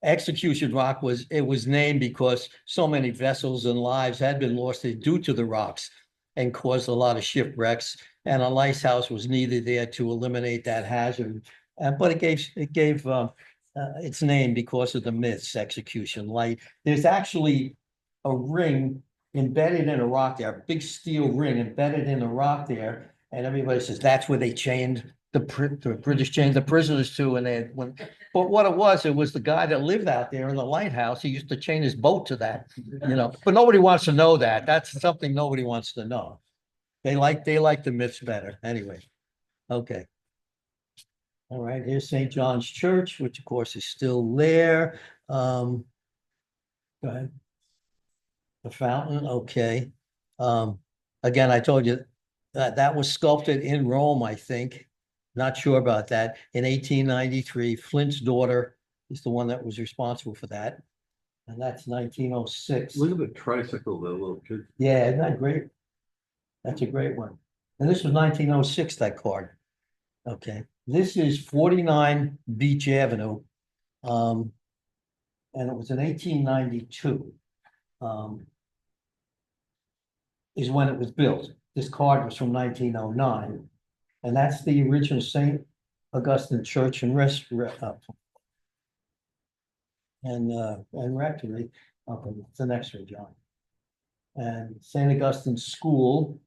Execution Rock was named because so many vessels and lives had been lost due to the rocks and caused a lot of shipwrecks. And a lighthouse was needed there to eliminate that hazard. But it gave its name because of the myths, Execution Light. There's actually a ring embedded in a rock there, a big steel ring embedded in the rock there. And everybody says that's where they chained the British chained the prisoners to, and but what it was the guy that lived out there in the lighthouse. He used to chain his boat to that, but nobody wants to know that. That's something nobody wants to know. They like the myths better anyway. Okay. All right, here's St. John's Church, which of course is still there. Go ahead. The fountain, okay. Again, I told you that was sculpted in Rome, I think. Not sure about that. In 1893, Flint's daughter is the one that was responsible for that. And that's 1906. Look at the tricycle, that little kid. Yeah, isn't that great? That's a great one. And this was 1906, that card. Okay, this is 49 Beach Avenue. And it was in 1892. Is when it was built. This card was from 1909. And that's the original St. Augustine Church and and Rectory. Okay, it's the next one, John. And St. Augustine School.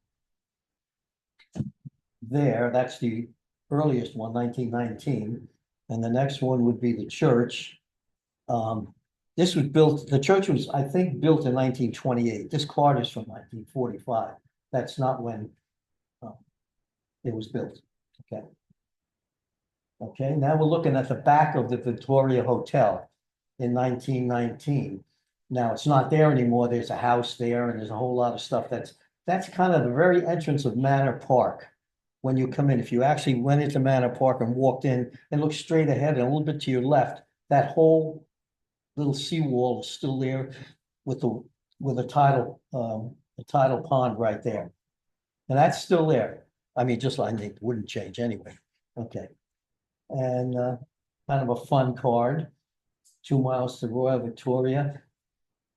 There, that's the earliest one, 1919. And the next one would be the church. This was built, the church was, I think, built in 1928. This card is from 1945. That's not when it was built. Okay. Okay, now we're looking at the back of the Victoria Hotel in 1919. Now it's not there anymore. There's a house there and there's a whole lot of stuff that's kind of the very entrance of Manor Park. When you come in, if you actually went into Manor Park and walked in and looked straight ahead and a little bit to your left, that whole little seawall is still there with a tidal pond right there. And that's still there. I mean, just like it wouldn't change anyway. Okay. And kind of a fun card, 2 miles to Royal Victoria.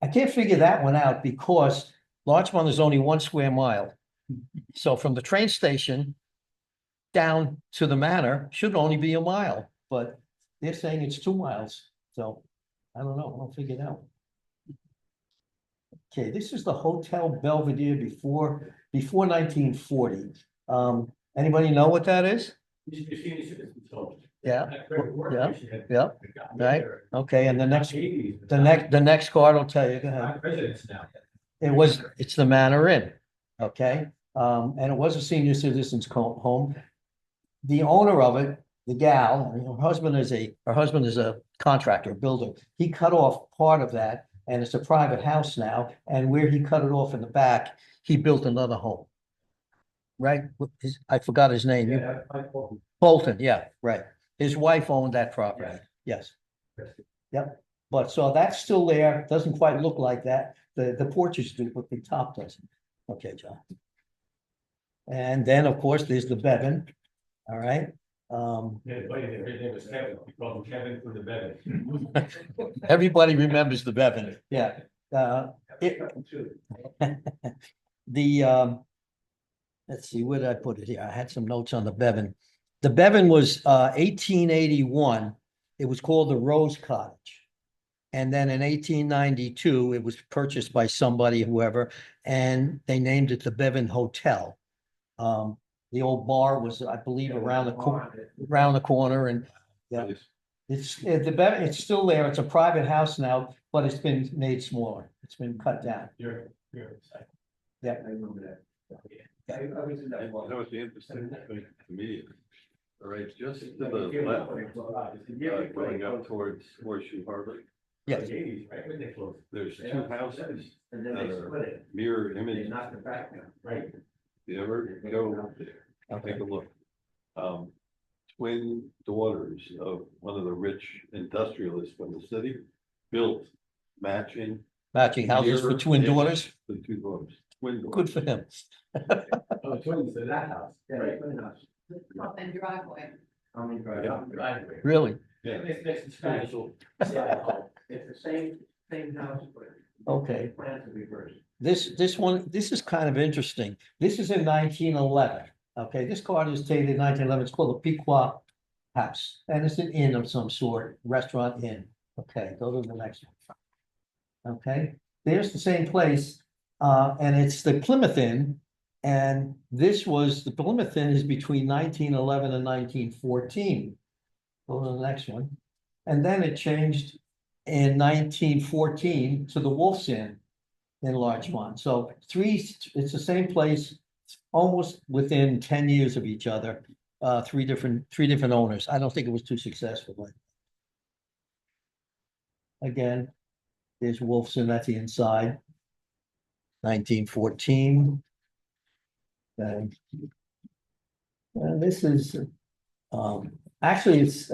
I can't figure that one out because Larchmont is only 1 square mile. So from the train station down to the manor should only be a mile, but they're saying it's 2 miles. So I don't know. I'll figure it out. Okay, this is the Hotel Belvedere before 1940. Anybody know what that is? Yeah, yeah, right. Okay, and the next card will tell you. Go ahead. It's the Manor Inn. Okay, and it was a senior citizens home. The owner of it, the gal, her husband is a contractor, builder. He cut off part of that, and it's a private house now. And where he cut it off in the back, he built another home. Right? I forgot his name. Bolton, yeah, right. His wife owned that property. Yes. Yep. But so that's still there. Doesn't quite look like that. The porches do, but the top doesn't. Okay, John. And then, of course, there's the Bevan. All right. Everybody remembers the Bevan. Yeah. Let's see, where did I put it here? I had some notes on the Bevan. The Bevan was 1881. It was called the Rose Cottage. And then in 1892, it was purchased by somebody, whoever, and they named it the Bevan Hotel. The old bar was, I believe, around the corner, and yeah, it's still there. It's a private house now, but it's been made smaller. It's been cut down. Yeah. I remember that. I was in that one. That was the interesting thing to me. All right, just to the left, going up towards Horseshoe Harbor. Yes. There's two houses And then that they are split it. mirror They image. knocked it back down. Right. You ever go there? Take a look. Twin daughters of one of the rich industrialists from the city built matching. Houses for mirror twin image. daughters. The two daughters, twin daughters. Good for him. Oh, twins to that house. Yeah, right. Up and driveway. How many driveway? Really? Yeah. It's the same house, but. Okay. Plans to be reversed. This is kind of interesting. This is in 1911. Okay, this card is dated 1911. It's called the Pequot House. And it's an inn of some sort, restaurant inn. Okay, go to the next one. Okay, there's the same place. And it's the Plymouth Inn. And the Plymouth Inn is between 1911 and 1914. Go to the next one. And then it changed in 1914 to the Wolf's Inn in Larchmont. So it's the same place, almost within 10 years of each other. Three different owners. I don't think it was too successful. Again, there's Wolf's Inn, that's the inside. 1914. And this is actually, it's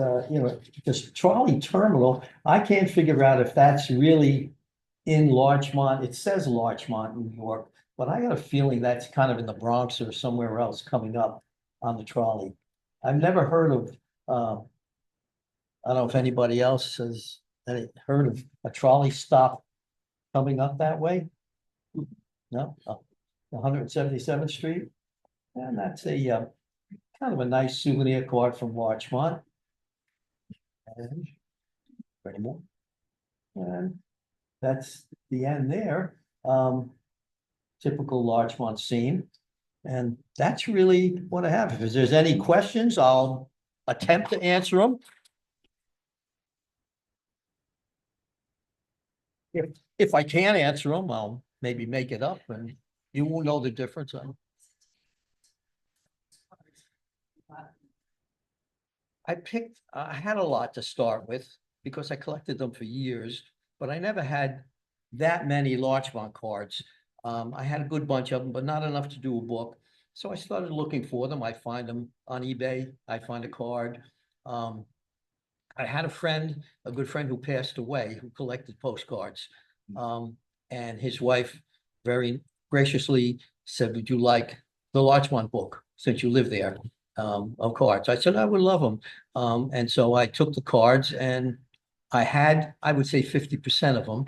this trolley terminal. I can't figure out if that's really in Larchmont. It says Larchmont, New York, but I got a feeling that's kind of in the Bronx or somewhere else coming up on the trolley. I've never heard of, I don't know if anybody else has heard of a trolley stop coming up that way. No, 177th Street. And that's a kind of a nice souvenir card from Larchmont. And any more? And that's the end there. Typical Larchmont scene. And that's really what I have. If there's any questions, I'll attempt to answer them. If I can't answer them, I'll maybe make it up and you won't know the difference. I had a lot to start with because I collected them for years, but I never had that many Larchmont cards. I had a good bunch of them, but not enough to do a book. So I started looking for them. I find them on eBay. I find a card. I had a good friend who passed away, who collected postcards. And his wife very graciously said, would you like the Larchmont book since you live there? Of cards. I said, I would love them. And so I took the cards and I would say 50% of them,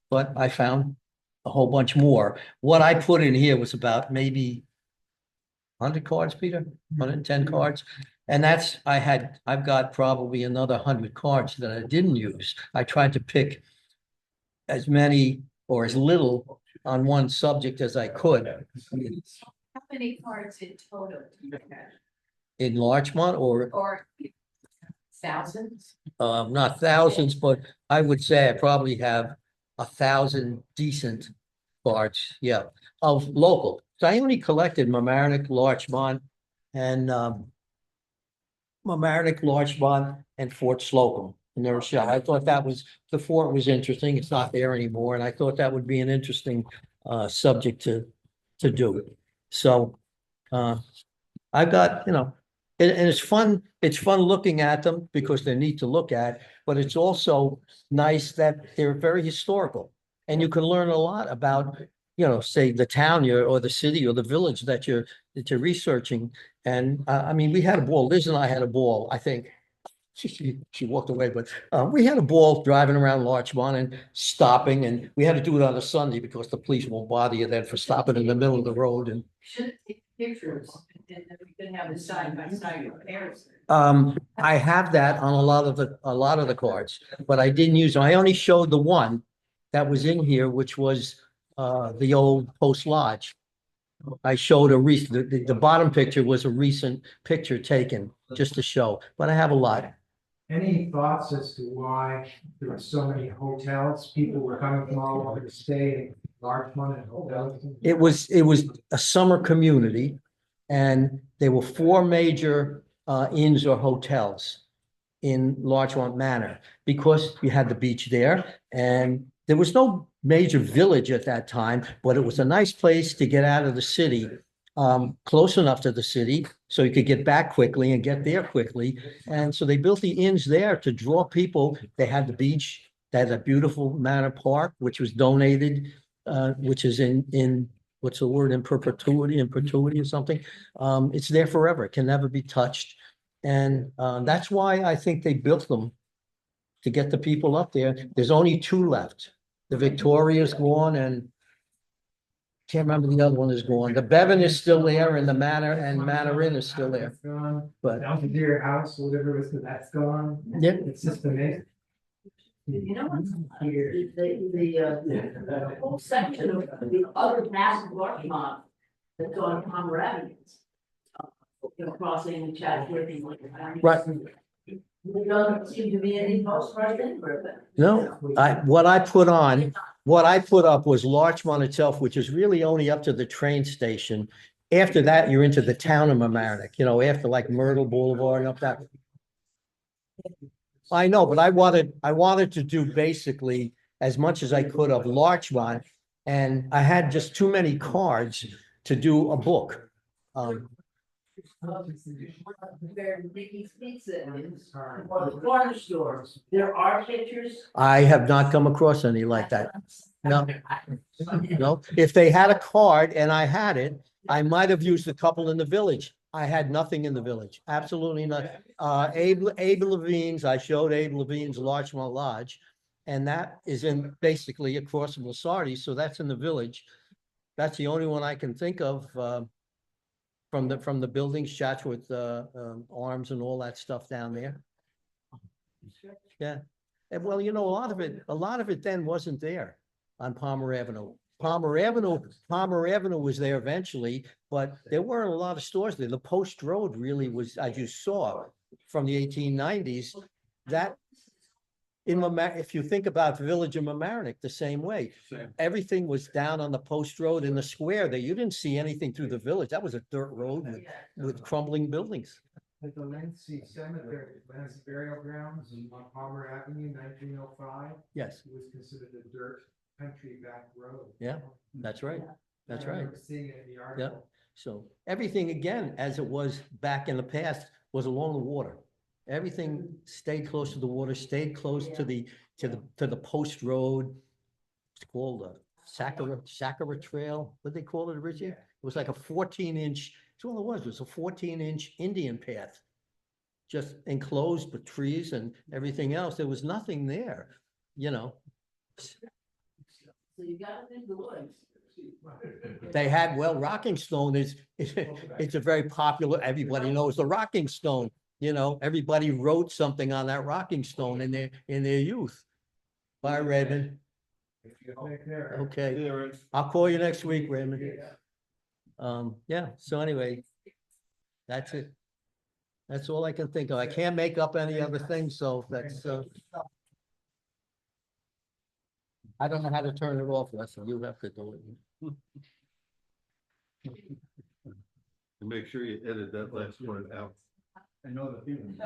but I found a whole bunch more. What I put in here was about maybe 100 cards, Peter, 110 cards. And I've got probably another 100 cards that I didn't use. I tried to pick as many or as little on one subject as I could. How many cards in total do you have? In Larchmont Or thousands? not thousands, but I would say I probably have 1,000 decent cards, yeah, of local. So I only collected Mamaroneck, Larchmont, and Mamaroneck, Larchmont, and Fort Slocum. And there was, I thought the fort was interesting. It's not there anymore, and I thought that would be an interesting subject to do. So I've got, and it's fun looking at them because they're neat to look at, but it's also nice that they're very historical. And you can learn a lot about, say the town or the city or the village that you're researching. And I mean, we had a ball, Liz and I had a ball, I think. She walked away, but we had a ball driving around Larchmont and stopping, and we had to do it on a Sunday because the police won't bother you then for stopping in the middle of the road. And Should take pictures and then we can have a side by side comparison. I have that on a lot of the cards, but I didn't use them. I only showed the one that was in here, which was the old Post Lodge. I showed the bottom picture was a recent picture taken just to show, but I have a lot. Any thoughts as to why there were so many hotels? People were coming from all over to stay in Larchmont and hotels. It was a summer community, and there were 4 major inns or hotels in Larchmont Manor because you had the beach there, and there was no major village at that time, but it was a nice place to get out of the city, close enough to the city so you could get back quickly and get there quickly. And so they built the inns there to draw people. They had the beach, they had a beautiful manor park, which was donated, which is in what's the word, in perpetuity or something. It's there forever. It can never be touched. And that's why I think they built them, to get the people up there. There's only 2 left. The Victoria's gone, and can't remember the other one is gone. The Bevan is still there, and the Manor Inn is still there. That's gone. But Down to Deer House, whatever it was, that's gone. yeah, It's just amazing. You know what's the whole section of the other massive Larchmont that's on Mamaroneck. Crossing Chatsworth. right. There doesn't seem to be any postcards anywhere, but. No, what I put up was Larchmont itself, which is really only up to the train station. After that, you're into the town of Mamaroneck, after like Myrtle Boulevard and up that. I know, but I wanted to do basically as much as I could of Larchmont, and I had just too many cards to do a book. Where Mickey's Pizza is, or the corner stores, there are pictures. I have not come across any like that. No. No, if they had a card and I had it, I might have used a couple in the village. I had nothing in the village, absolutely nothing. Abe Levine's, I showed Abe Levine's Larchmont Lodge, and that is in basically across from Lasardi, so that's in the village. That's the only one I can think of, from the buildings, Chatsworth, Arms and all that stuff down there. Yeah, and well, a lot of it then wasn't there on Palmer Avenue. Palmer Avenue was there eventually, but there weren't a lot of stores there. The Post Road really was, as you saw from the 1890s, that if you think about the village of Mamaroneck the same way, everything was down on the Post Road in the square there. You didn't see anything through the village. That was a dirt road with crumbling buildings. At the Lindsay Cemetery, Lindsay Burial Grounds on Palmer Avenue, 1905. Yes, It was considered a dirt country back road. yeah, that's right. That's I right. remember seeing it in the article. So everything again, as it was back in the past, was along the water. Everything stayed close to the water, stayed close to the Post Road. It's called a Sakura Trail. What they call it originally? It was like a 14-inch. It's all it was. It was a 14-inch Indian path, just enclosed with trees and everything else. There was nothing there, So you got it in the woods. They had, well, Rocking Stone is, it's a very popular, everybody knows the Rocking Stone. You know, everybody wrote something on that Rocking Stone in their youth. Bye, Raymond. Take care. Okay, Yeah, right. I'll call you next week, Raymond. Yeah, so anyway, that's it. That's all I can think of. I can't make up any other things, so that's, I don't know how to turn it off, Leslie. You have to do it. And make sure you edit that last part out. I know the feeling.